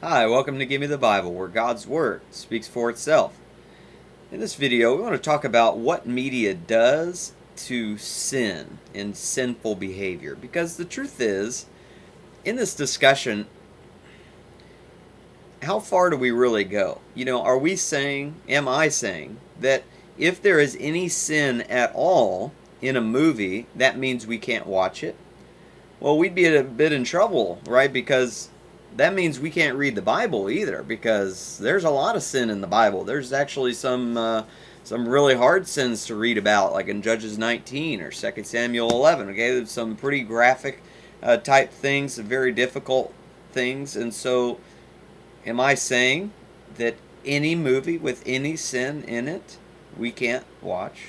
Hi, welcome to Give Me the Bible, where God's Word speaks for itself. In this video, we want to talk about what media does to sin and sinful behavior. Because the truth is, in this discussion, how far do we really go? Are we saying, am I saying, that if there is any sin at all in a movie, that means we can't watch it? Well, we'd be a bit in trouble, right? Because that means we can't read the Bible either, because there's a lot of sin in the Bible. There's actually some really hard sins to read about, like in Judges 19 or 2 Samuel 11. Okay, there's some pretty graphic type things, very difficult things. And so, am I saying that any movie with any sin in it we can't watch?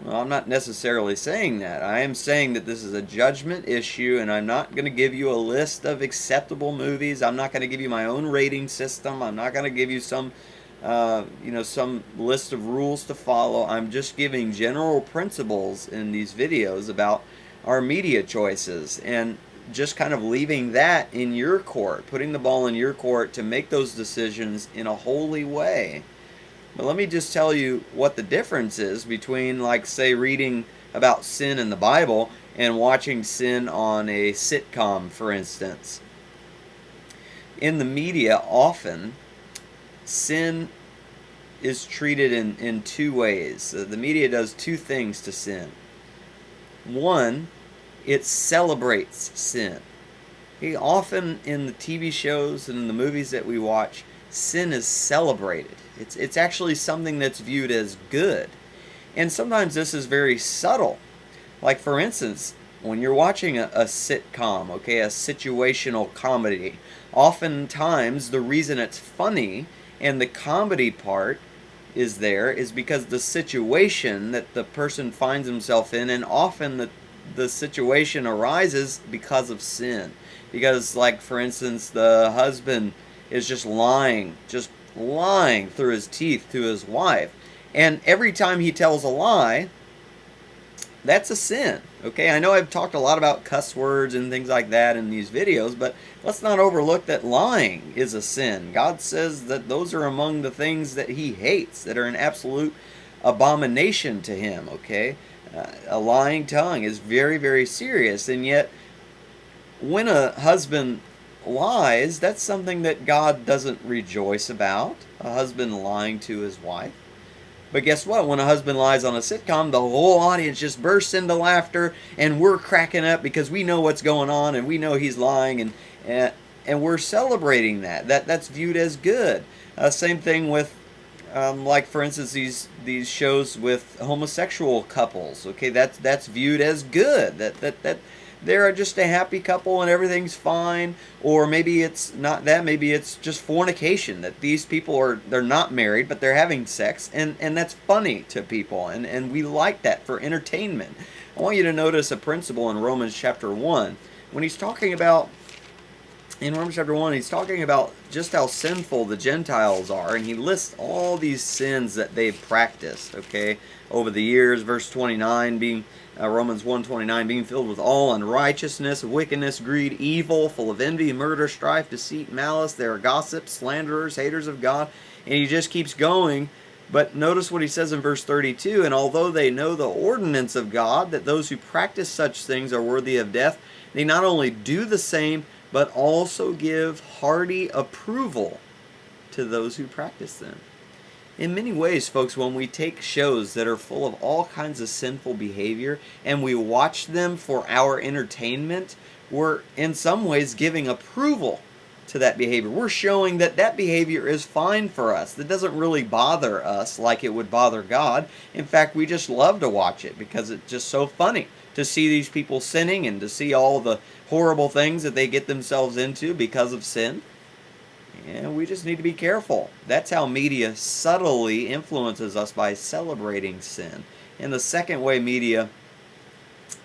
Well, I'm not necessarily saying that. I am saying that this is a judgment issue, and I'm not going to give you a list of acceptable movies. I'm not going to give you my own rating system. I'm not going to give you some list of rules to follow. I'm just giving general principles in these videos about our media choices, and just kind of leaving that in your court, putting the ball in your court to make those decisions in a holy way. But let me just tell you what the difference is between, like, say, reading about sin in the Bible and watching sin on a sitcom, for instance. In the media, often, sin is treated in two ways. The media does two things to sin. One, it celebrates sin. Often in the TV shows and in the movies that we watch, sin is celebrated. It's actually something that's viewed as good. And sometimes this is very subtle. Like, for instance, when you're watching a sitcom, okay, a situational comedy, oftentimes the reason it's funny and the comedy part is there is because the situation that the person finds himself in, and often the situation arises because of sin. Because, like, for instance, the husband is just lying through his teeth to his wife. And every time he tells a lie, that's a sin. Okay, I know I've talked a lot about cuss words and things like that in these videos, but let's not overlook that lying is a sin. God says that those are among the things that he hates, that are an absolute abomination to him, okay? A lying tongue is very, very serious, and yet when a husband lies, that's something that God doesn't rejoice about, a husband lying to his wife. But guess what? When a husband lies on a sitcom, the whole audience just bursts into laughter, and we're cracking up because we know what's going on, and we know he's lying, and we're celebrating that. That's viewed as good. Same thing with, like, for instance, these shows with homosexual couples. Okay, that's viewed as good. That they're just a happy couple and everything's fine. Or maybe it's not that, maybe it's just fornication, that these people they're not married but they're having sex, and that's funny to people, and we like that for entertainment. I want you to notice a principle in Romans chapter 1 when he's talking about, in Romans chapter 1, he's talking about just how sinful the Gentiles are, and he lists all these sins that they've practiced, okay, over the years. Verse 29 being, Romans 1:29, being filled with all unrighteousness, wickedness, greed, evil, full of envy, murder, strife, deceit, malice. They are gossips, slanderers, haters of God. And he just keeps going. But notice what he says in verse 32, and although they know the ordinance of God, that those who practice such things are worthy of death, they not only do the same, but also give hearty approval to those who practice them. In many ways, folks, when we take shows that are full of all kinds of sinful behavior and we watch them for our entertainment, we're in some ways giving approval to that behavior. We're showing that that behavior is fine for us. That doesn't really bother us like it would bother God. In fact, we just love to watch it because it's just so funny to see these people sinning and to see all the horrible things that they get themselves into because of sin. And we just need to be careful. That's how media subtly influences us, by celebrating sin. And the second way media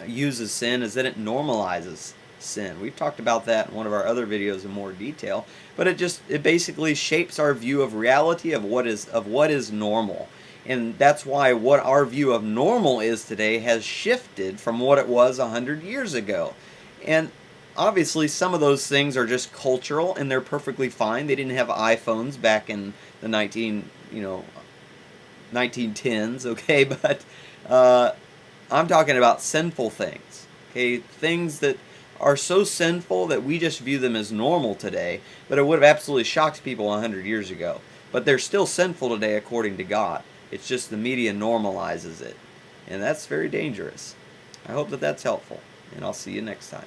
uses sin is that it normalizes sin. We've talked about that in one of our other videos in more detail, but it basically shapes our view of reality, of what is normal. And that's why what our view of normal is today has shifted from what it was 100 years ago. And obviously some of those things are just cultural and they're perfectly fine. They didn't have iPhones back in the 1910s, okay? But I'm talking about sinful things, okay? Things that are so sinful that we just view them as normal today, but it would have absolutely shocked people 100 years ago. But they're still sinful today according to God. It's just the media normalizes it. And that's very dangerous. I hope that that's helpful, and I'll see you next time.